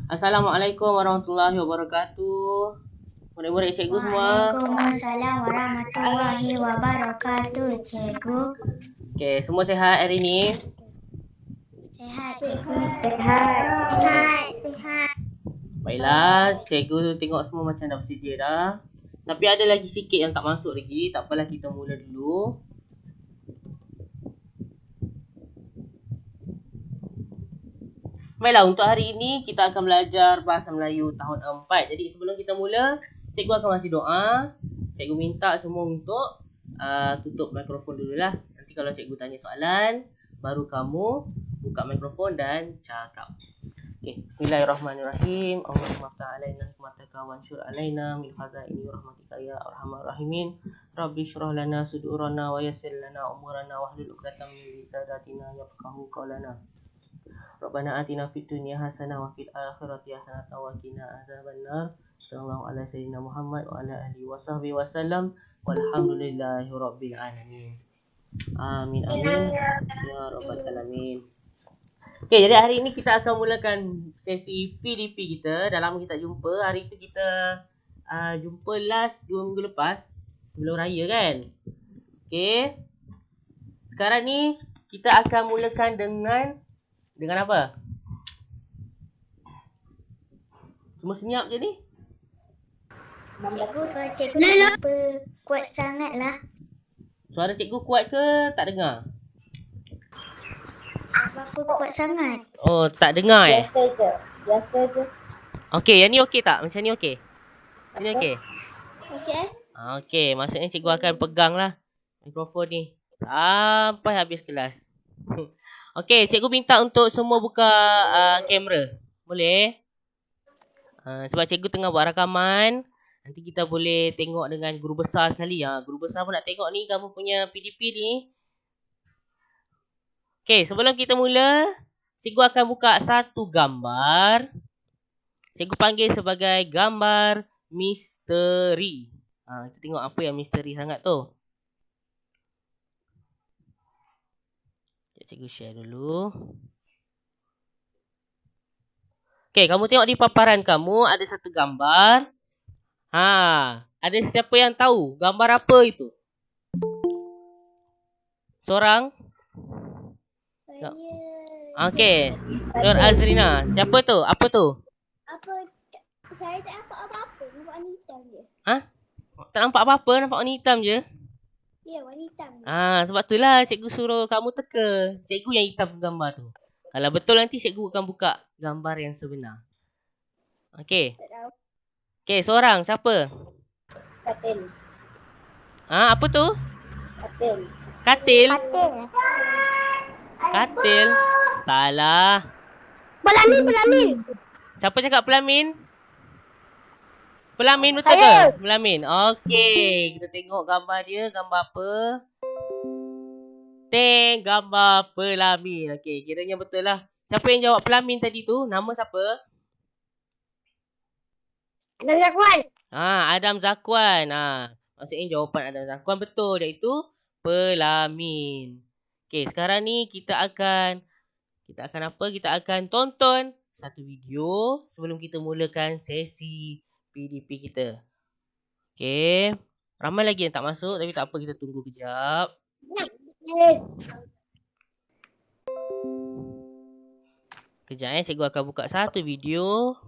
Assalamualaikum warahmatullahi wabarakatuh. Murid-murid cikgu semua. Waalaikumsalam warahmatullahi wabarakatuh, cikgu. Okey, semua sihat hari ni? Sehat, cikgu. Sehat. Baiklah, cikgu tengok semua macam dah bersedia dah. Tapi ada lagi sikit yang tak masuk lagi. Tak apalah, kita mula dulu. Baiklah, untuk hari ini kita akan belajar Bahasa Melayu tahun 4. Jadi sebelum kita mula, cikgu akan kasih doa. Cikgu minta semua untuk tutup mikrofon dululah. Nanti kalau cikgu tanya soalan, baru kamu buka mikrofon dan cakap. Okay. Bismillahirrahmanirrahim. Allahumma ftah alaina hikmataka wansyur alaina min khazaini rahmatika ya arhamar rahimin. Rabbi shrah lana sudurana wa yassir lana umurana wahlul 'uqdatam min lisanatina yafqahu qawlana. Rabbana atina fid dunya hasanah wa fil akhirati hasanah wa qina azabannar. Sallallahu ala sayyidina Muhammad wa ala alihi wa sahbihi wasallam. Walhamdulillahi rabbil alamin. Amin amin ya rabbal alamin. Okay, jadi hari ini kita akan mulakan sesi PDP kita. Dah lama kita tak jumpa. Hari tu kita jumpa last 2 minggu lepas. Sebelum raya kan. Okay. Sekarang ni kita akan mulakan dengan apa? Semua senyap je ni. Cikgu, suara cikgu kenapa kuat sangat lah? Suara cikgu kuat ke tak dengar? Apa kuat sangat? Oh, tak dengar Biasa je. Okay, yang ni okey tak? Macam ni okey? Ini okey? Okey. Okey, maksudnya cikgu akan pegang lah mikrofon ni sampai habis kelas. Okey, cikgu minta untuk semua buka kamera. Boleh? Sebab cikgu tengah buat rakaman. Nanti kita boleh tengok dengan guru besar sekali. Guru besar pun nak tengok ni kamu punya PDP ni. Okey, sebelum kita mula, cikgu akan buka satu gambar. Cikgu panggil sebagai gambar misteri. Kita tengok apa yang misteri sangat tu. Cikgu share dulu. Okey, kamu tengok di paparan kamu ada satu gambar. Ada siapa yang tahu gambar apa itu? Seorang? Saya. Okey. Nur Azrina. Siapa tu? Apa tu? Saya tak nampak apa-apa. Nampak warna hitam je. Tak nampak apa-apa, nampak warna hitam je. Ya, warna hitam je. Sebab itulah cikgu suruh kamu teka. Cikgu yang hitam gambar tu. Kalau betul nanti cikgu akan buka gambar yang sebenar. Okey. Tak tahu. Okey, seorang siapa? Katil. Apa tu? Katil. Katil. Katil. Salah. Pelamin. Siapa cakap pelamin? Pelamin betul ke? Pelamin. Okey, kita tengok gambar dia. Gambar apa? Gambar pelamin. Okey, kiranya betul lah. Siapa yang jawab pelamin tadi tu? Nama siapa? Adam Zakwan. Adam Zakwan. Maksudnya jawapan Adam Zakwan betul, iaitu pelamin. Okey, sekarang ni kita akan apa? Kita akan tonton satu video sebelum kita mulakan sesi PDP kita. Okey. Ramai lagi yang tak masuk tapi tak apa, kita tunggu kejap. Kejap cikgu akan buka satu video.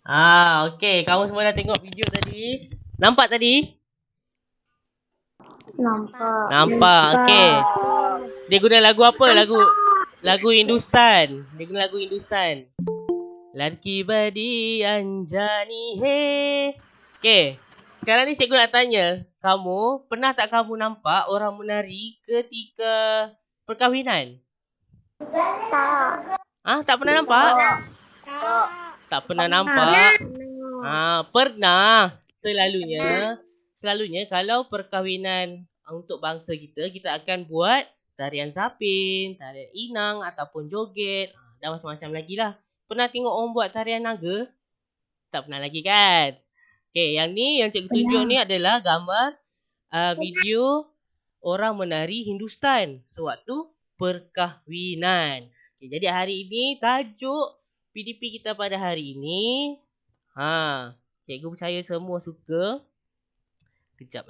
Okey. Kamu semua dah tengok video tadi? Nampak tadi? Nampak. Nampak. Okey. Dia guna lagu apa? Lagu Hindustan. Dia guna lagu Hindustan. Ladki badi anjani he. Okey. Sekarang ni cikgu nak tanya, kamu pernah tak kamu nampak orang menari ketika perkahwinan? Tak. Tak pernah nampak? Tak. Tak pernah nampak? Pernah. Selalunya kalau perkahwinan untuk bangsa kita akan buat tarian zapin, tarian inang ataupun joget, dan macam-macam lagi lah. Pernah tengok orang buat tarian naga? Tak pernah lagi kan? Okey, yang ni yang cikgu tunjuk ni adalah gambar video orang menari Hindustan sewaktu perkahwinan. Okay, jadi hari ini tajuk PDP kita pada hari ini, cikgu percaya semua suka. Kejap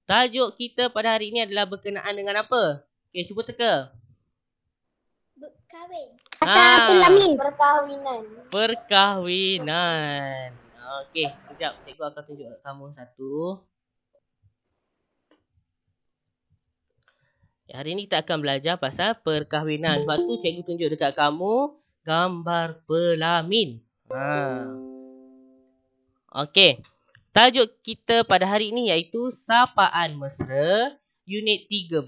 Tajuk kita pada hari ini adalah berkenaan dengan apa? Okay, cuba teka. Kahwin. Perkahwinan. Okey, kejap cikgu akan tunjuk kamu satu. Hari ni kita akan belajar pasal perkahwinan. Sebab tu cikgu tunjuk dekat kamu gambar pelamin. Okey. Tajuk kita pada hari ini iaitu Sapaan Mesra Unit 13,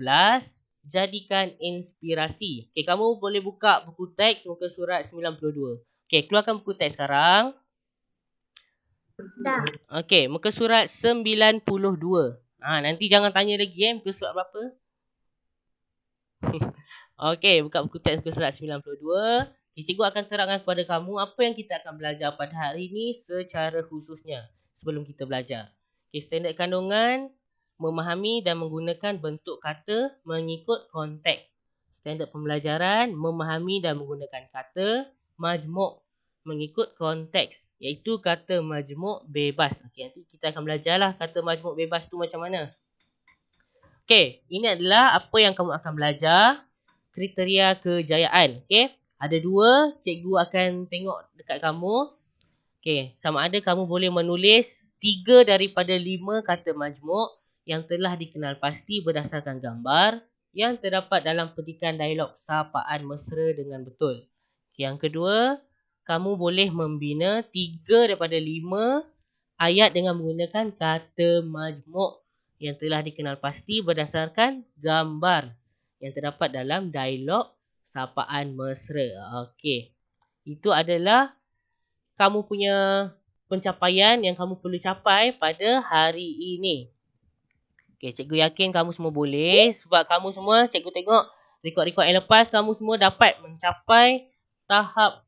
Jadikan Inspirasi. Okey, kamu boleh buka buku teks muka surat 92. Okey, keluarkan buku teks sekarang. Dah. Okey, muka surat 92. Nanti jangan tanya lagi muka surat berapa? Okey, buka buku teks muka surat 92. Cikgu akan terangkan kepada kamu apa yang kita akan belajar pada hari ini secara khususnya sebelum kita belajar. Okey, standard kandungan, memahami dan menggunakan bentuk kata mengikut konteks. Standard pembelajaran, memahami dan menggunakan kata majmuk mengikut konteks, iaitu kata majmuk bebas. Okey, nanti kita akan belajarlah kata majmuk bebas tu macam mana. Okey, ini adalah apa yang kamu akan belajar, kriteria kejayaan. Okey, ada dua, cikgu akan tengok dekat kamu. Okey, sama ada kamu boleh menulis 3 daripada 5 kata majmuk yang telah dikenal pasti berdasarkan gambar yang terdapat dalam petikan dialog sapaan mesra dengan betul. Okey, yang kedua, kamu boleh membina 3 daripada 5 ayat dengan menggunakan kata majmuk yang telah dikenal pasti berdasarkan gambar yang terdapat dalam dialog sapaan mesra. Okey, itu adalah kamu punya pencapaian yang kamu perlu capai pada hari ini. Okey, cikgu yakin kamu semua boleh sebab kamu semua, cikgu tengok rekod-rekod yang lepas kamu semua dapat mencapai tahap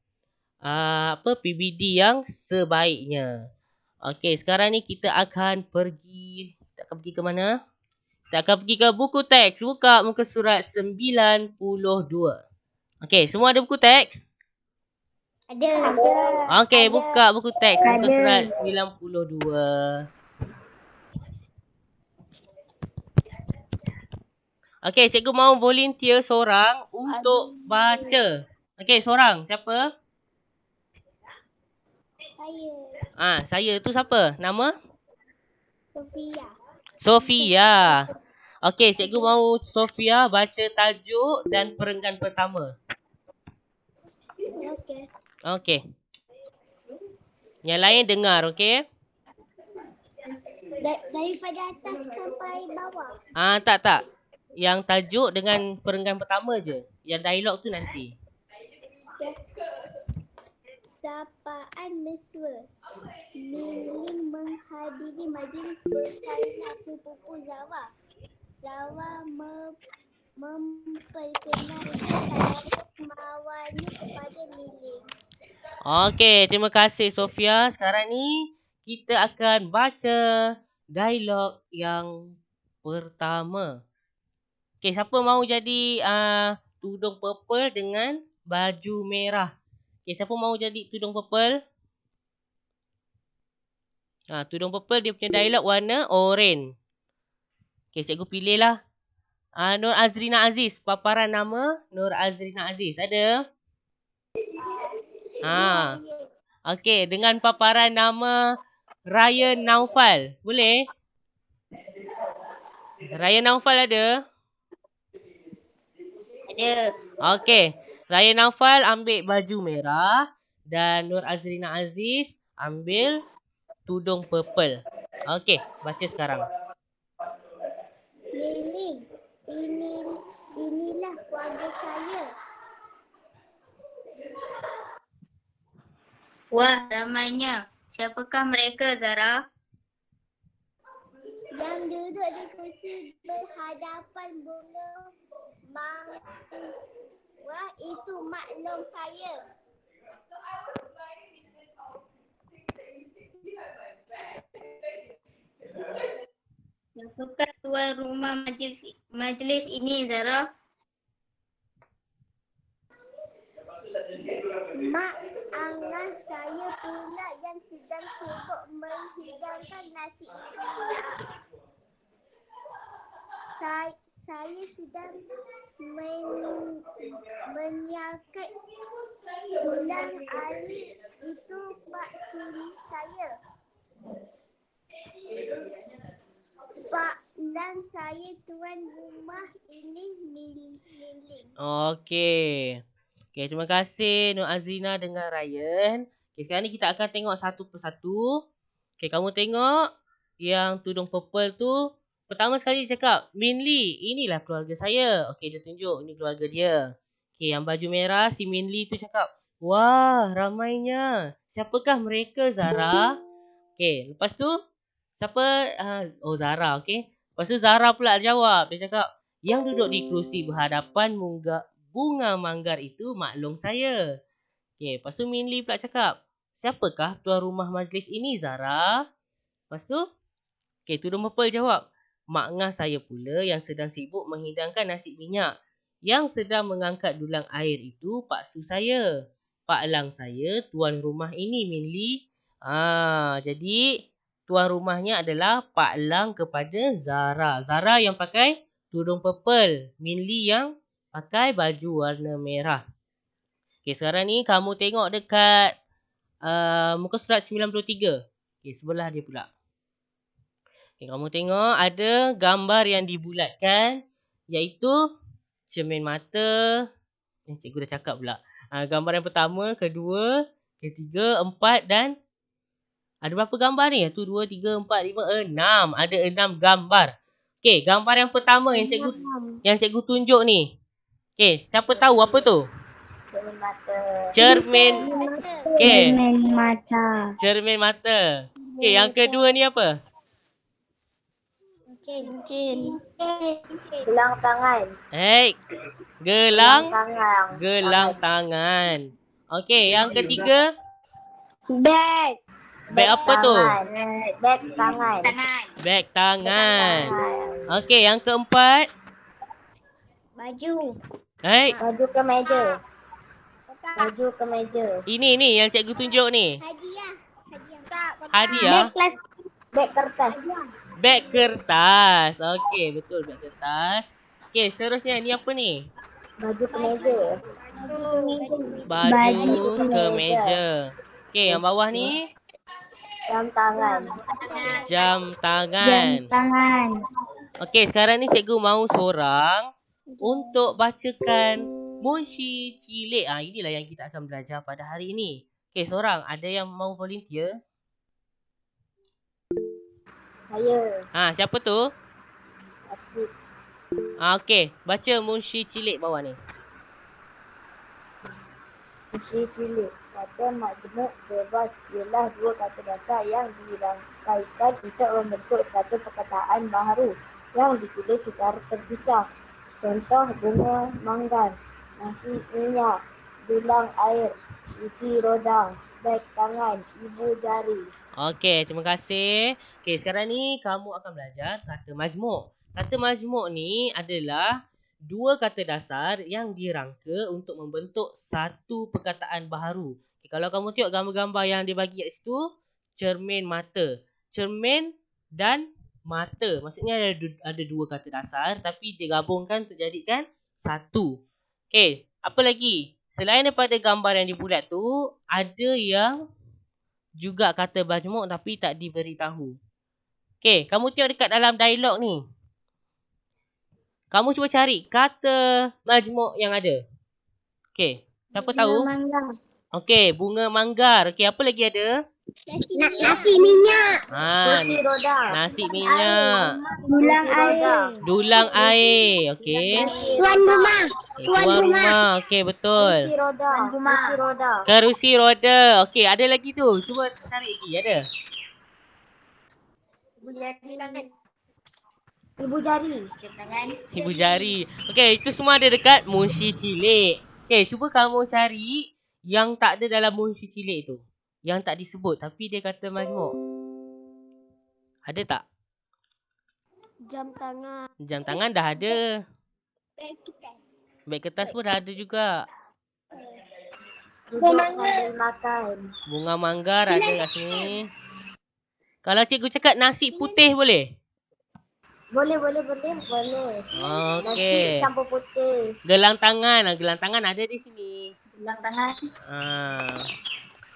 PBD yang sebaiknya. Okey, sekarang ni kita akan pergi ke mana? Kita akan pergi ke buku teks. Buka muka surat 92. Okey, semua ada buku teks? Ada. Okey, buka buku teks muka surat 92. Okey, cikgu mau volunteer seorang untuk baca. Okey, seorang. Siapa? Saya tu siapa? Nama? Sofia. Okey, cikgu mau Sofia baca tajuk dan perenggan pertama. Okey. Yang lain dengar, okey? Daripada atas sampai bawah. Tak. Yang tajuk dengan perenggan pertama je. Yang dialog tu nanti. Sapaan mesra. Milim menghadiri majlis perkahwinan sepupu Zawa. Zawa memperkenalkan mawarnya kepada Milim. Okey, terima kasih Sofia. Sekarang ni kita akan baca dialog yang pertama. Okey, siapa mau jadi tudung purple dengan baju merah? Okey, siapa mau jadi tudung purple? Tudung purple dia punya dialog warna oranye. Okey, cikgu pilih lah. Nur Azrina Aziz. Paparan nama Nur Azrina Aziz. Ada? Okey, dengan paparan nama Ryan Naufal. Boleh? Ryan Naufal ada? Ada. Okey. Ryan Naufal ambil baju merah dan Nur Azrina Aziz ambil tudung purple. Okey, baca sekarang. Lily, inilah keluarga saya. Wah, ramainya. Siapakah mereka, Zara? Yang duduk di kursi berhadapan bunga mawar itu maklum saya. Siapakah tuan rumah majlis ini, Zara? Mak angah saya pula yang sedang sibuk menghidangkan nasi minyak. Saya sedang menyiapkan tulang air itu Pak Sini saya. Pak dan saya tuan rumah ini milik. Okey. Okey, terima kasih Nur Azrina dengan Ryan. Okey, sekarang ni kita akan tengok satu persatu. Okey, kamu tengok yang tudung purple tu. Pertama sekali dia cakap, Min Lee, inilah keluarga saya. Okey, dia tunjuk ini keluarga dia. Okey, yang baju merah si Min Lee tu cakap, wah, ramainya. Siapakah mereka, Zara? Okey, lepas tu siapa? Oh, Zara, okey. Lepas tu Zara pula jawab. Dia cakap, yang duduk di kerusi berhadapan bunga manggar itu maklum saya. Okey, lepas tu Min Lee pula cakap, siapakah tuan rumah majlis ini, Zara? Lepas tu, okey, tudung purple jawab, mak ngah saya pula yang sedang sibuk menghidangkan nasi minyak. Yang sedang mengangkat dulang air itu Pak Su saya. Pak Lang saya tuan rumah ini, Min Lee. Jadi tuan rumahnya adalah Pak Lang kepada Zara. Zara yang pakai tudung purple, Min Lee yang pakai baju warna merah. Okey, sekarang ni kamu tengok dekat muka surat 93. Okey, sebelah dia pula. Okey, kamu tengok ada gambar yang dibulatkan iaitu cermin mata. Cikgu dah cakap pula. Gambar yang pertama, kedua, ketiga, empat dan ada berapa gambar ni? 1, 2, 3, 4, 5, 6. Ada 6 gambar. Okey, gambar yang pertama yang cikgu tunjuk ni. Okey, siapa tahu apa tu? Cermin mata. Cermin. Okey, Cermin mata. cermin mata. Okey, yang kedua ni apa? Cincin. Gelang tangan. Gelang Tangan. tangan. Okey, yang ketiga, Beg. beg apa tu? Beg tangan. Beg tangan. Okey, yang keempat, Baju. Baju ke meja. ini yang cikgu tunjuk ni. Hadiah. Hadiah. Beg kertas. Beg kertas. Okey, betul, beg kertas. Okey, seterusnya ni apa ni? Baju ke meja. Baju ke meja. Okey, yang bawah ni Jam tangan. jam tangan. Tangan. Okey, sekarang ni cikgu mahu seorang untuk bacakan Munshi Cilik. Inilah yang kita akan belajar pada hari ini. Okey, seorang ada yang mahu volunteer? Saya. Siapa tu? Atik. Okey, baca Munshi Cilik bawah ni. Usia cilik. Kata majmuk bebas ialah dua kata dasar yang dirangkaikan untuk membentuk satu perkataan baharu yang ditulis secara terpisah. Contoh bunga manggar, nasi minyak, dulang air, isi roda, beg tangan, ibu jari. Okey, terima kasih. Okey, sekarang ni kamu akan belajar kata majmuk. Kata majmuk ni adalah dua kata dasar yang dirangka untuk membentuk satu perkataan baharu. Okay, kalau kamu tengok gambar-gambar yang dia bagi kat situ, cermin mata. Cermin dan mata. Maksudnya ada dua kata dasar tapi digabungkan untuk jadikan satu. Okey, apa lagi? Selain daripada gambar yang dibulat tu, ada yang juga kata majmuk tapi tak diberitahu. Okey, kamu tengok dekat dalam dialog ni. Kamu cuba cari kata majmuk yang ada. Okey, siapa tahu? Okey, bunga manggar. Okey, apa lagi ada? Nasi minyak. Kursi roda. Nasi minyak. Dulang air. Dulang air. Okey. Tuan rumah. Tuan rumah. Okey, betul. Kursi roda. Kursi roda. Kerusi roda. Okey, ada lagi tu. Cuba cari lagi. Ada? Ibu jari. Ibu jari. Okey, itu semua ada dekat Munshi Cilik. Okey, cuba kamu cari yang tak ada dalam Munshi Cilik tu. Yang tak disebut tapi dia kata majmuk. Ada tak? Jam tangan. Jam tangan dah ada. Beg kertas pun dah ada juga. Duduk sambil makan. Bunga manggar ada kat sini. Kalau cikgu cakap nasi putih boleh? Boleh. Okey. Nasi campur putih. Gelang tangan. Gelang tangan ada di sini. Gelang tangan.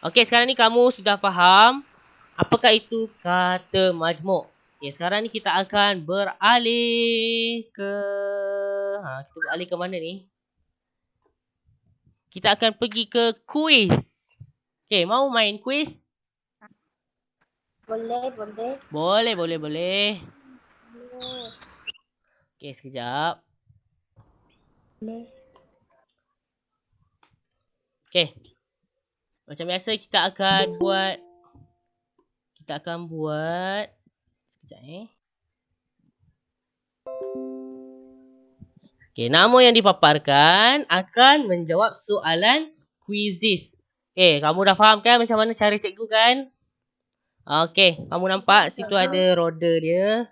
Okey, sekarang ni kamu sudah faham apakah itu kata majmuk. Okey, sekarang ni kita akan beralih ke... kita beralih ke mana ni? Kita akan pergi ke kuis. Okey, mau main kuis? Boleh. Okey, sekejap. Okey. Macam biasa kita akan buat sekejap Okey, nama yang dipaparkan akan menjawab soalan quizzes. Okey, kamu dah faham kan macam mana cara cikgu kan? Okey, kamu nampak situ ada roda dia.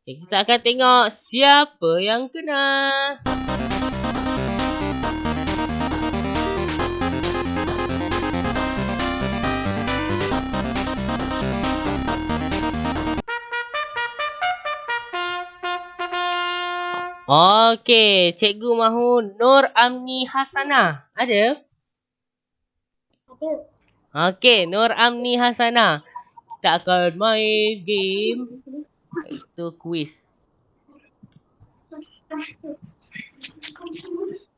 Okey, kita akan tengok siapa yang kena. Okey, cikgu mahu Nur Amni Hasanah. Ada? Ada. Okey, Nur Amni Hasanah. Kita akan main game. Itu kuis.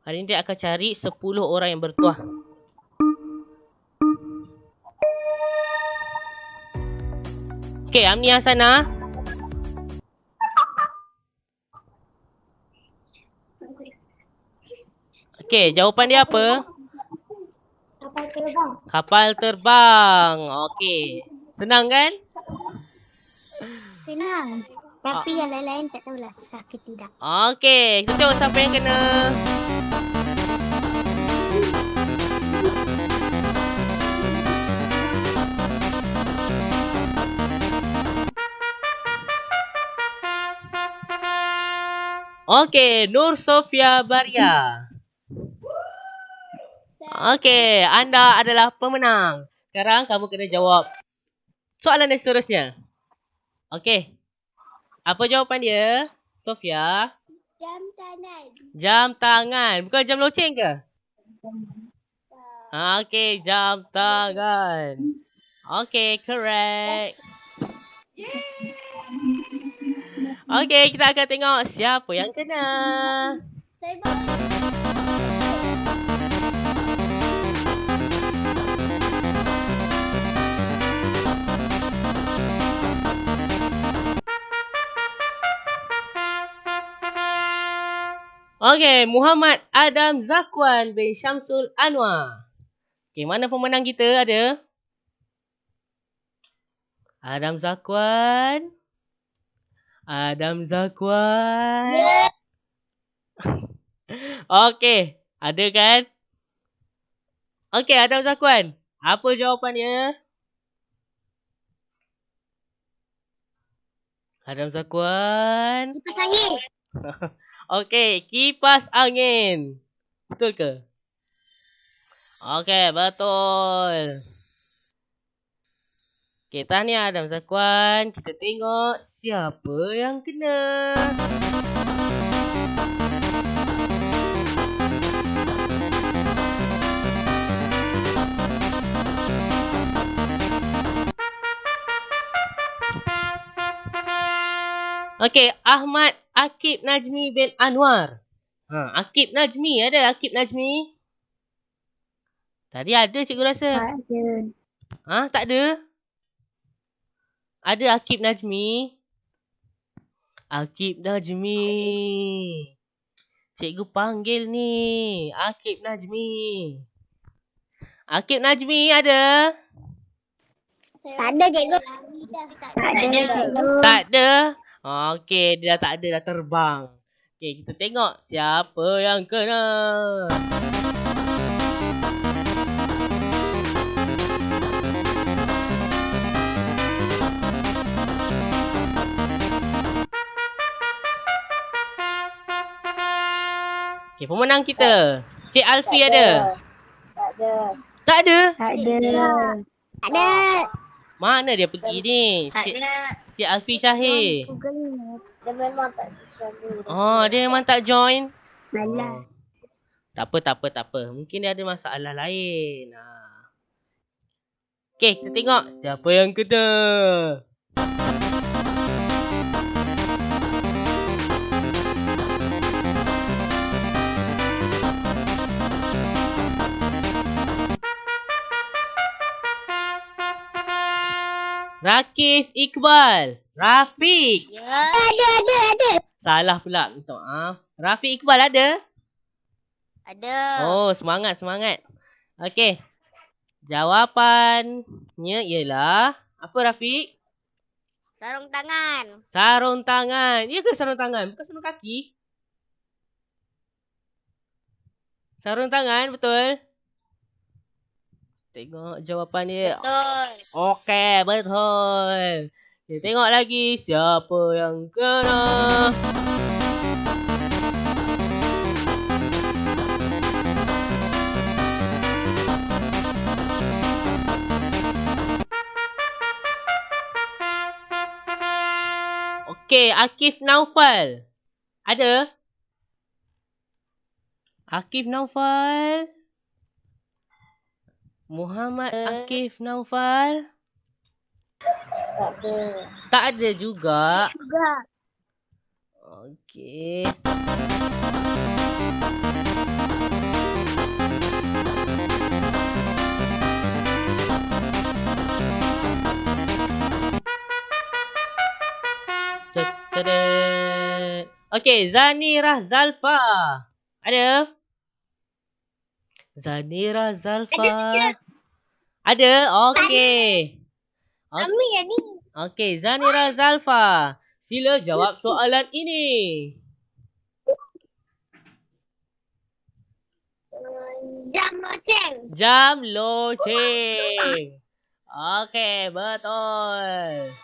Hari ni dia akan cari 10 orang yang bertuah. Okey, Amni Hasanah. Okey, jawapan dia apa? Kapal terbang. Kapal terbang. Okey. Senang kan? Senang. Tapi yang lain-lain tak tahulah sah ke tidak. Okey, kita tengok siapa yang kena. Okey, Nur Sofia Baria. Okey, anda adalah pemenang. Sekarang kamu kena jawab soalan yang seterusnya. Okey. Apa jawapan dia, Sofia? Jam tangan. Jam tangan. Bukan jam loceng ke? Okey, jam tangan. Okey, correct. Okey, kita akan tengok siapa yang kena. Saya bawa. Okey, Muhammad Adam Zakwan bin Syamsul Anwar. Okey, mana pemenang kita ada? Adam Zakwan. Adam Zakwan. Yeah. Okey, ada kan? Okey, Adam Zakwan. Apa jawapan dia? Adam Zakwan. Kipas angin. Okey, kipas angin. Betul ke? Okey, betul. Okey, tahniah Adam Zakwan. Kita tengok siapa yang kena. Okey, Ahmad Akib Najmi bin Anwar. Akib Najmi ada Akib Najmi? Tadi ada cikgu rasa. Ada. Tak ada? Ada Akib Najmi? Akib Najmi. Cikgu panggil ni. Akib Najmi. Akib Najmi ada? Tak ada cikgu. Tak ada cikgu. Tak ada? Okey, dia dah tak ada, dah terbang. Okey, kita tengok siapa yang kena. Okey, pemenang kita. Cik Alfi ada? Tak ada. Tak ada? Tak ada. Tak ada. Mana dia pergi ni? Cik Alfi Syahir. Dia memang tak selalu. Oh, dia memang tak join? Malah. Tak apa. Mungkin dia ada masalah lain. Okey, kita tengok siapa yang kena. Rakif Iqbal. Rafiq. Ada. Salah pula. Minta maaf. Rafiq Iqbal ada? Ada. Oh, semangat. Okey. Jawapannya ialah apa Rafiq? Sarung tangan. Sarung tangan. Ya ke sarung tangan? Bukan sarung kaki? Sarung tangan, betul? Tengok jawapan dia. Betul. Okey, betul. Kita tengok lagi siapa yang kena. Okey, Akif Naufal. Ada? Akif Naufal? Muhammad Akif Naufal? Tak ada. Tak ada juga. Juga. Okey. Okey, Zanirah Zalfa. Ada? Zanirah Zalfa. Ada? Okey. Kami yang ni. Okey, Zanirah Zalfa. Sila jawab soalan ini. Jam loceng. Jam loceng. Okey, betul.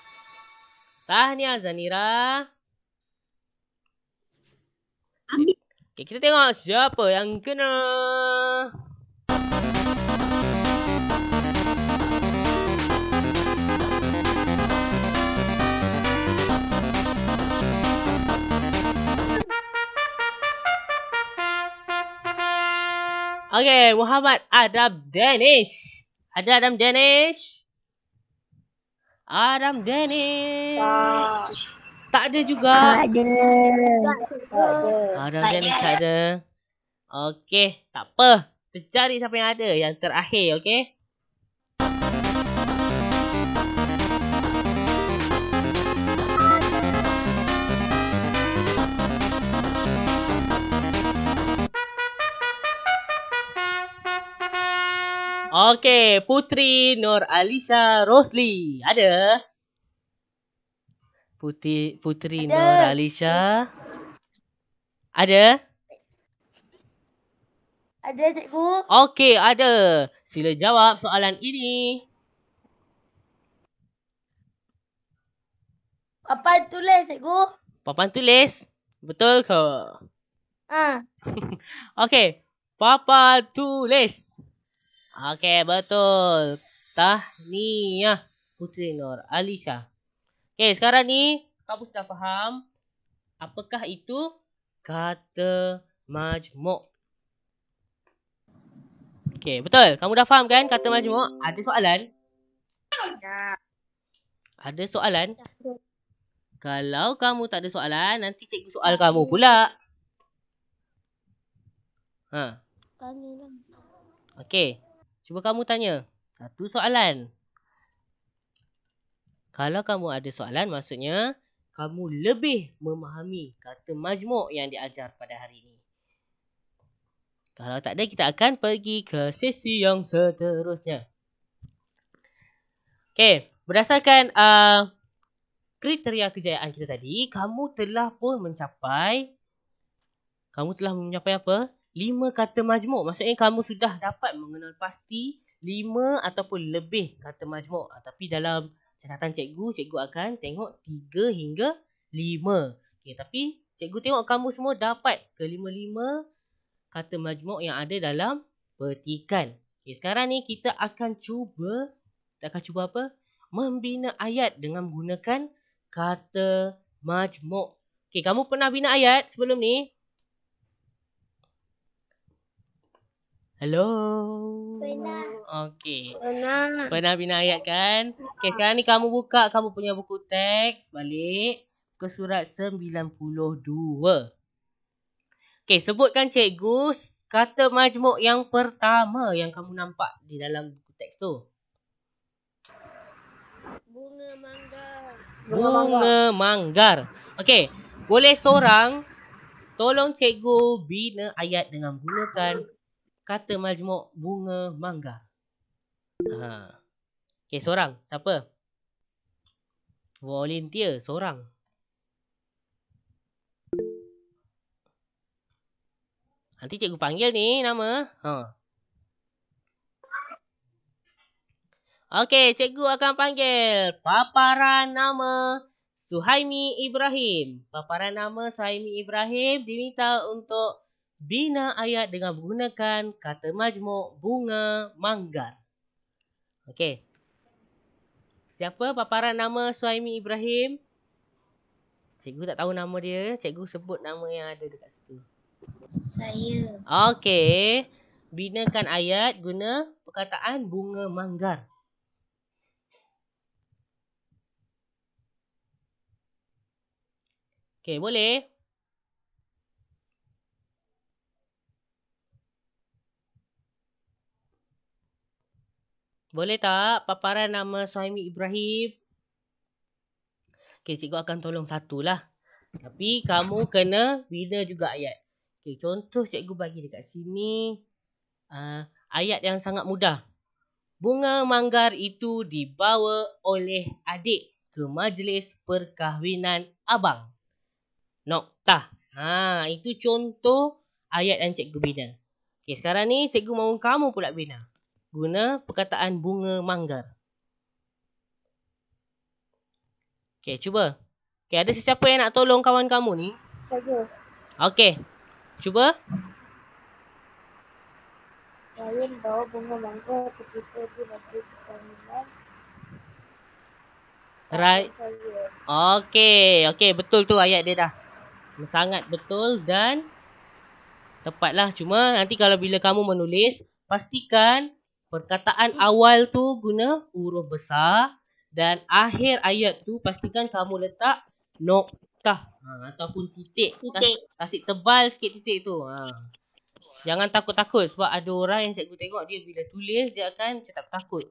Tahniah Zanira. Okay, kita tengok siapa yang kena. Okey, Muhammad Adam Danish. Ada Adam Danish? Adam Danish. Tak ada juga. Ada. Adam Danish tak ada. Okey, tak apa. Kita cari siapa yang ada. Yang terakhir, okey? Okey, Putri Nur Alisha Rosli. Ada? Putri Nur Alisha. Ada? Ada cikgu. Okey, ada. Sila jawab soalan ini. Apa tulis cikgu? Papan tulis. Betul ke? Okey. Papan tulis. Okey, betul. Tahniah Putri Nur Alisha. Okey, sekarang ni kamu sudah faham apakah itu kata majmuk. Okey, betul. Kamu dah faham kan kata majmuk? Ada soalan? Ada soalan? Kalau kamu tak ada soalan, nanti cikgu soal kamu pula. Ha. Tanya lah. Okey. Cuba kamu tanya. Satu soalan. Kalau kamu ada soalan, maksudnya kamu lebih memahami kata majmuk yang diajar pada hari ini. Kalau tak ada, kita akan pergi ke sesi yang seterusnya. Okey, berdasarkan kriteria kejayaan kita tadi, kamu telah mencapai apa? 5 kata majmuk. Maksudnya kamu sudah dapat mengenal pasti 5 ataupun lebih kata majmuk. Tapi dalam catatan cikgu akan tengok 3 hingga 5. Okey, tapi cikgu tengok kamu semua dapat ke 5 kata majmuk yang ada dalam petikan. Okey, sekarang ni kita akan cuba apa? Membina ayat dengan menggunakan kata majmuk. Okey, kamu pernah bina ayat sebelum ni? Hello. Pernah. Okey. Pernah. Pernah bina ayat kan? Okey, sekarang ni kamu buka kamu punya buku teks balik ke surat 92. Okey, sebutkan cikgu kata majmuk yang pertama yang kamu nampak di dalam buku teks tu. Bunga mangga. Bunga manggar. Okey, boleh seorang tolong cikgu bina ayat dengan menggunakan kata majmuk bunga manggar. Ha. Okey, seorang. Siapa? Volunteer, seorang. Nanti cikgu panggil ni nama. Ha. Okey, cikgu akan panggil paparan nama Suhaimi Ibrahim. Paparan nama Suhaimi Ibrahim diminta untuk bina ayat dengan menggunakan kata majmuk bunga manggar. Okey. Siapa paparan nama Suhaimi Ibrahim? Cikgu tak tahu nama dia. Cikgu sebut nama yang ada dekat situ. Saya. Okey. Binakan ayat guna perkataan bunga manggar. Okey, boleh? Boleh tak paparan nama Suhaimi Ibrahim? Okey, cikgu akan tolong satulah. Tapi kamu kena bina juga ayat. Okey, contoh cikgu bagi dekat sini. Ayat yang sangat mudah. Bunga manggar itu dibawa oleh adik ke majlis perkahwinan abang. Noktah. Itu contoh ayat yang cikgu bina. Okey, sekarang ni cikgu mahu kamu pula bina. Guna perkataan bunga manggar. Okey, cuba. Okey, ada sesiapa yang nak tolong kawan kamu ni? Saya. Okey. Cuba. Saya membawa bunga mangga ketika di majlis perkahwinan. Right. Okey, betul tu ayat dia dah. Sangat betul dan tepatlah. Cuma nanti kalau bila kamu menulis, pastikan perkataan awal tu guna huruf besar dan akhir ayat tu pastikan kamu letak noktah ataupun titik. Kasih tebal sikit titik tu. Jangan takut-takut sebab ada orang yang cikgu tengok dia bila tulis dia akan cetak takut.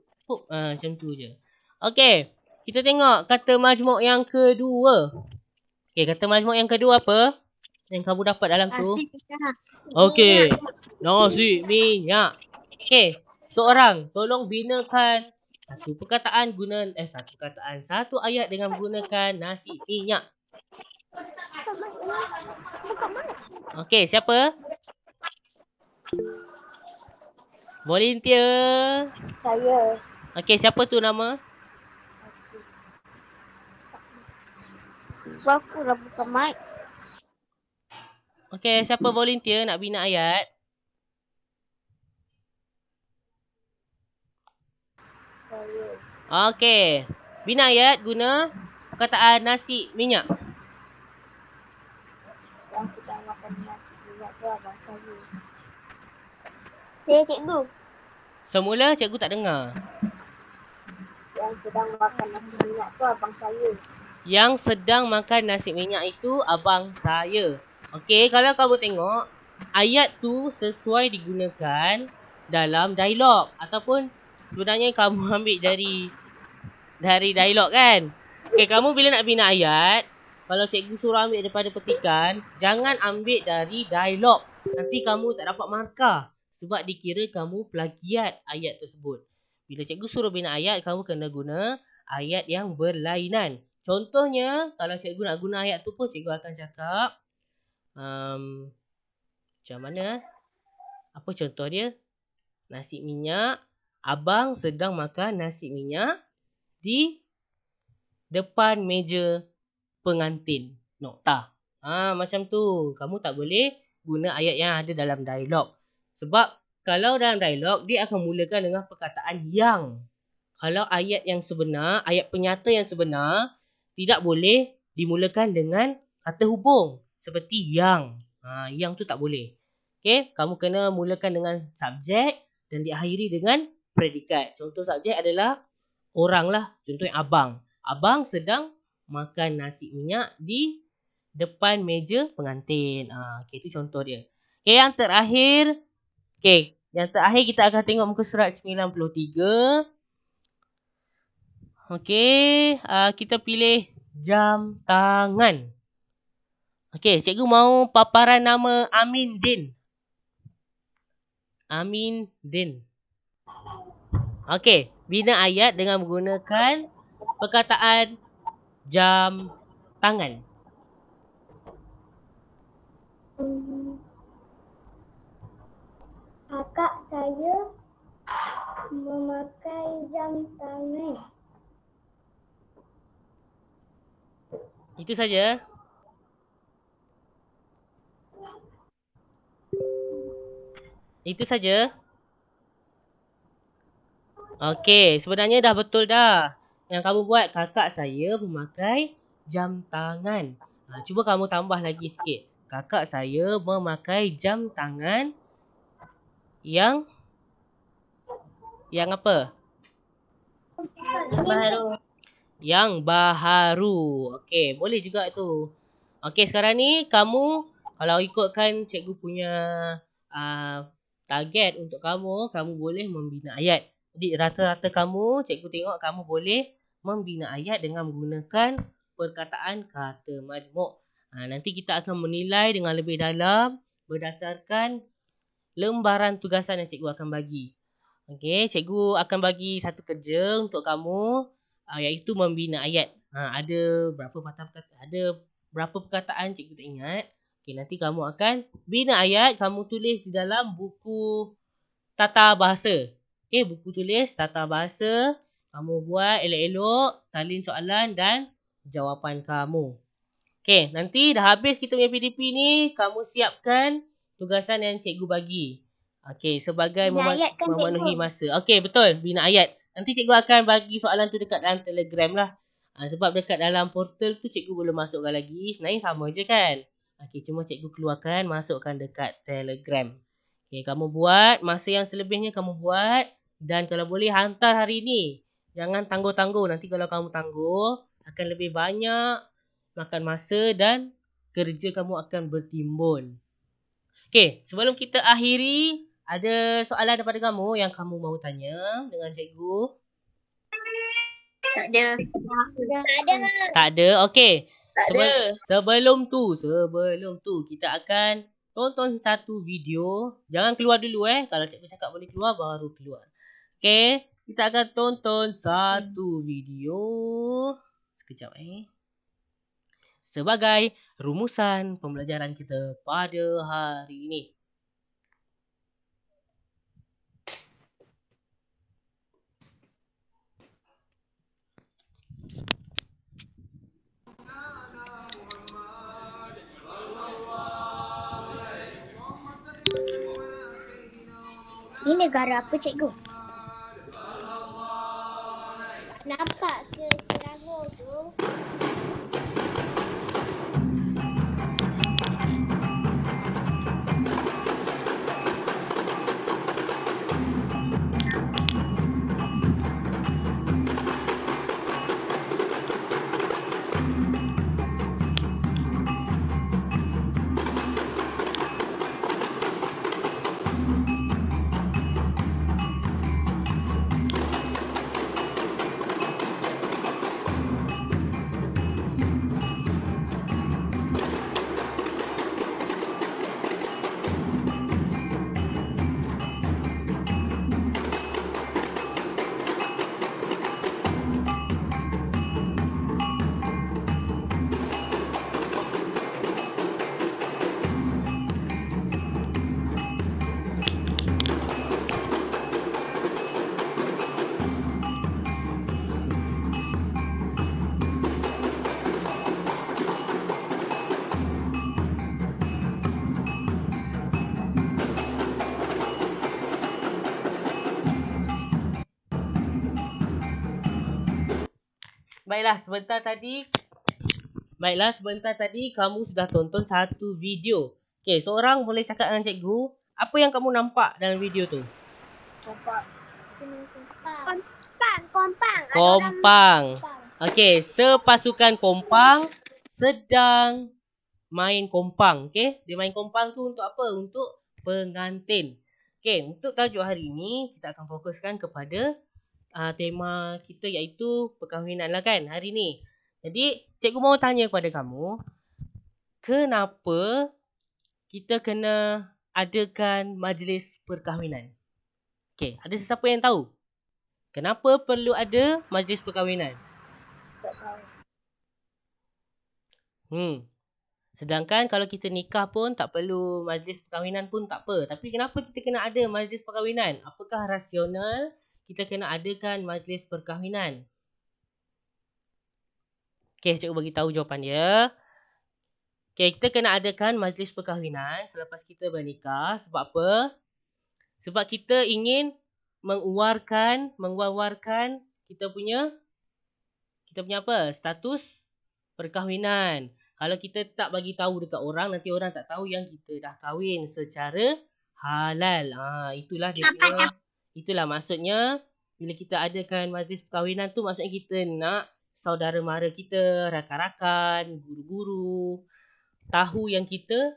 Macam tu je. Okey, kita tengok kata majmuk yang kedua. Okey, kata majmuk yang kedua apa? Yang kamu dapat dalam tu. Okey. Nasi minyak. Okey, seorang tolong binakan satu ayat dengan menggunakan nasi minyak. Okey, siapa? Volunteer. Saya. Okey, siapa tu nama? Aku dah buka mic. Okey, siapa volunteer nak bina ayat? Saya. Okey. Bina ayat guna perkataan nasi minyak. Yang sedang makan nasi minyak tu abang saya. Saya cikgu. Semula cikgu tak dengar. Yang sedang makan nasi minyak tu abang saya. Yang sedang makan nasi minyak itu abang saya. Okey, kalau kamu tengok, ayat tu sesuai digunakan dalam dialog. Ataupun sebenarnya kamu ambil dari dialog kan. Okey, kamu bila nak bina ayat, kalau cikgu suruh ambil daripada petikan, jangan ambil dari dialog. Nanti kamu tak dapat markah. Sebab dikira kamu plagiat ayat tersebut. Bila cikgu suruh bina ayat, kamu kena guna ayat yang berlainan. Contohnya, kalau cikgu nak guna ayat tu pun, cikgu akan cakap, macam mana? Apa contoh dia? Nasi minyak. Abang sedang makan nasi minyak di depan meja pengantin. Noktah. Macam tu. Kamu tak boleh guna ayat yang ada dalam dialog. Sebab kalau dalam dialog, dia akan mulakan dengan perkataan yang. Kalau ayat yang sebenar, ayat penyata yang sebenar, tidak boleh dimulakan dengan kata hubung. Seperti yang. Yang tu tak boleh. Okay? Kamu kena mulakan dengan subjek dan diakhiri dengan predikat. Contoh subjek adalah orang lah. Contohnya abang. Abang sedang makan nasi minyak di depan meja pengantin. Okay, itu contoh dia. Okay, yang terakhir. Okay, yang terakhir kita akan tengok muka surat 93. Okey, kita pilih jam tangan. Okey, cikgu mau paparan nama Amin Din. Amin Din. Okey, bina ayat dengan menggunakan perkataan jam tangan. Kakak saya memakai jam tangan. Itu saja. Itu saja. Okey, sebenarnya dah betul dah. Yang kamu buat, kakak saya memakai jam tangan. Cuba kamu tambah lagi sikit. Kakak saya memakai jam tangan yang apa? Baru. Yang baharu. Okey, boleh juga tu. Okey, sekarang ni kamu kalau ikutkan cikgu punya target untuk kamu boleh membina ayat. Jadi rata-rata kamu, cikgu tengok kamu boleh membina ayat dengan menggunakan perkataan kata majmuk. Nanti kita akan menilai dengan lebih dalam berdasarkan lembaran tugasan yang cikgu akan bagi. Okey, cikgu akan bagi satu kerja untuk kamu, iaitu membina ayat. Ada berapa perkataan cikgu tak ingat. Okey, nanti kamu akan bina ayat, kamu tulis di dalam buku tata bahasa. Okey, buku tulis tata bahasa, kamu buat elok-elok, salin soalan dan jawapan kamu. Okey, nanti dah habis kita punya PDP ni, kamu siapkan tugasan yang cikgu bagi. Okey, sebagai memenuhi masa. Okey, betul. Bina ayat. Nanti cikgu akan bagi soalan tu dekat dalam Telegram lah. Sebab dekat dalam portal tu cikgu belum masukkan lagi. Sebenarnya sama je kan. Okey, cuma cikgu keluarkan, masukkan dekat Telegram. Okey, kamu buat. Masa yang selebihnya kamu buat. Dan kalau boleh hantar hari ni. Jangan tangguh-tangguh. Nanti kalau kamu tangguh, akan lebih banyak makan masa dan kerja kamu akan bertimbun. Okey, sebelum kita akhiri, ada soalan daripada kamu yang kamu mahu tanya dengan cikgu? Tak ada. Tak ada. Okey. Tak ada. Sebelum tu kita akan tonton satu video. Jangan keluar dulu Kalau cikgu cakap boleh keluar, baru keluar. Okey, kita akan tonton satu video. Sekejap sebagai rumusan pembelajaran kita pada hari ini. Ini negara apa cikgu? Nampak ke Selangor tu? Baiklah, sebentar tadi kamu sudah tonton satu video. Okey, seorang boleh cakap dengan cikgu, apa yang kamu nampak dalam video tu? Kompang. Kompang. Okey, sepasukan kompang sedang main kompang. Okey, dia main kompang tu untuk apa? Untuk pengantin. Okey, untuk tajuk hari ini kita akan fokuskan kepada tema kita iaitu perkahwinan lah kan hari ni. Jadi, cikgu mau tanya kepada kamu, kenapa kita kena adakan majlis perkahwinan? Okey, ada sesiapa yang tahu? Kenapa perlu ada majlis perkahwinan? Tak tahu. Sedangkan kalau kita nikah pun tak perlu majlis perkahwinan pun tak apa. Tapi kenapa kita kena ada majlis perkahwinan? Apakah rasional kita kena adakan majlis perkahwinan? Okey, cikgu bagi tahu jawapan dia. Okey, kita kena adakan majlis perkahwinan selepas kita bernikah. Sebab apa? Sebab kita ingin mengeluarkan kita punya apa? Status perkahwinan. Kalau kita tak bagi tahu dekat orang, nanti orang tak tahu yang kita dah kahwin secara halal. Itulah maksudnya bila kita adakan majlis perkahwinan tu, maksudnya kita nak saudara mara kita, rakan-rakan, guru-guru tahu yang kita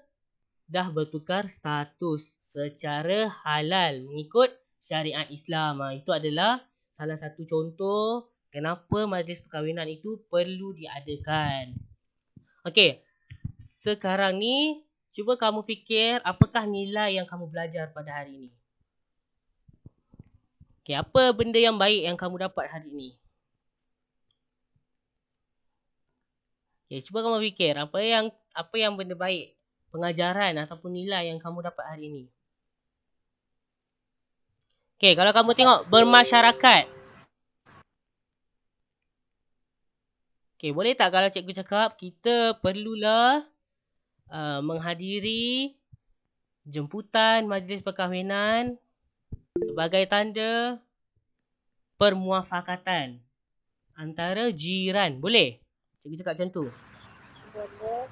dah bertukar status secara halal mengikut syariat Islam. Itu adalah salah satu contoh kenapa majlis perkahwinan itu perlu diadakan. Okey, sekarang ni cuba kamu fikir apakah nilai yang kamu belajar pada hari ini. Okey, apa benda yang baik yang kamu dapat hari ini? Okey, cuba kamu fikir apa yang benda baik, pengajaran ataupun nilai yang kamu dapat hari ini. Okey, kalau kamu tengok bermasyarakat. Okey, boleh tak kalau cikgu cakap kita perlulah menghadiri jemputan majlis perkahwinan sebagai tanda permuafakatan antara jiran. Boleh? Cikgu cakap macam tu. Boleh.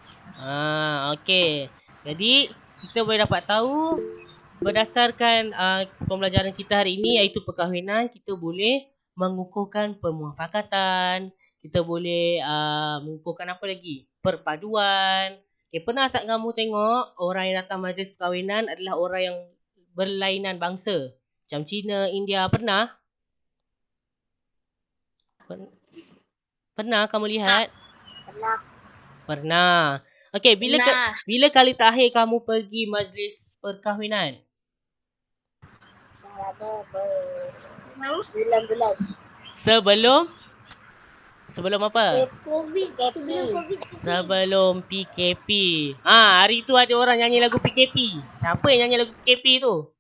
Okey. Jadi, kita boleh dapat tahu berdasarkan pembelajaran kita hari ini iaitu perkahwinan, kita boleh mengukuhkan permuafakatan, kita boleh mengukuhkan apa lagi? Perpaduan. Okay, pernah tak kamu tengok orang yang datang majlis perkahwinan adalah orang yang berlainan bangsa? Macam Cina, India, pernah? Pernah kamu lihat? Pernah. Okey, bila kali terakhir kamu pergi majlis perkahwinan? Bulan-bulan. Sebelum apa? COVID. Sebelum PKP. Hari tu ada orang nyanyi lagu PKP. Siapa yang nyanyi lagu PKP tu?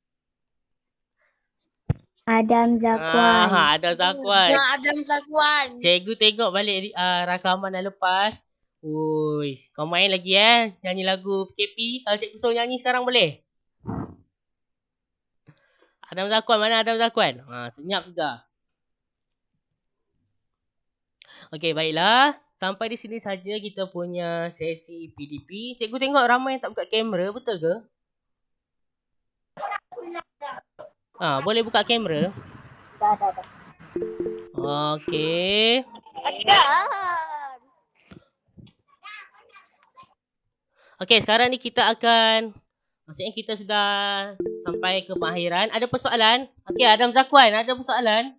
Adam Zakwan. Adam Zakwan. Cikgu tengok balik rakaman yang lepas. Uish, kau main lagi nyanyi lagu PKP. Kalau cikgu suruh nyanyi sekarang boleh? Adam Zakwan, mana Adam Zakwan? Senyap sudah. Okey, baiklah. Sampai di sini saja kita punya sesi PDP. Cikgu tengok ramai yang tak buka kamera, betul ke? Boleh buka kamera? Dah. Okey. Okey, sekarang ni kita akan, maksudnya kita sudah sampai ke pengakhiran. Ada persoalan? Okey, Adam Zakwan, ada persoalan?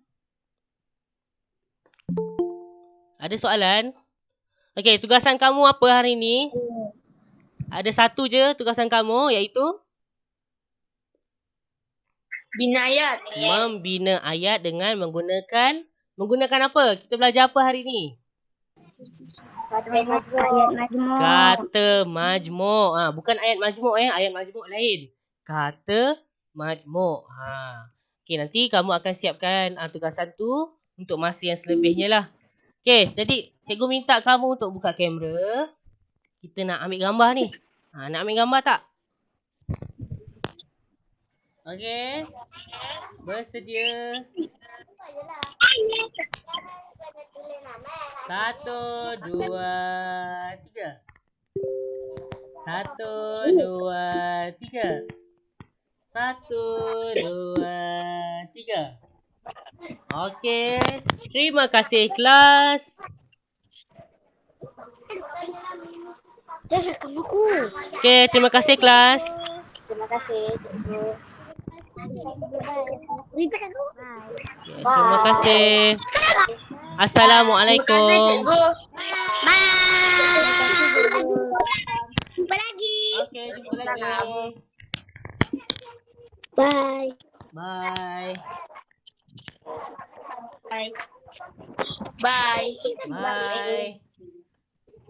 Ada soalan? Okey, tugasan kamu apa hari ni? Ada satu je tugasan kamu, iaitu? Bina ayat. Membina ayat dengan menggunakan apa? Kita belajar apa hari ni? Kata majmuk. Bukan ayat majmuk ayat majmuk lain. Kata majmuk. Okey, nanti kamu akan siapkan tugasan tu untuk masa yang selebihnya lah. Okey, jadi cikgu minta kamu untuk buka kamera. Kita nak ambil gambar ni. Nak ambil gambar tak? Okey. Bersedia. Satu, dua, tiga. Satu, dua, tiga. Satu, dua, tiga. Okey. Terima kasih kelas. Dah rekam aku. Okey, terima kasih kelas. Terima kasih, cikgu. Minta kat aku. Okey, terima kasih. Assalamualaikum. Jumpa lagi. Okey, jumpa lagi. Bye. Bye. Bye. Bye. Bye.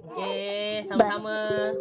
Okey, sama-sama.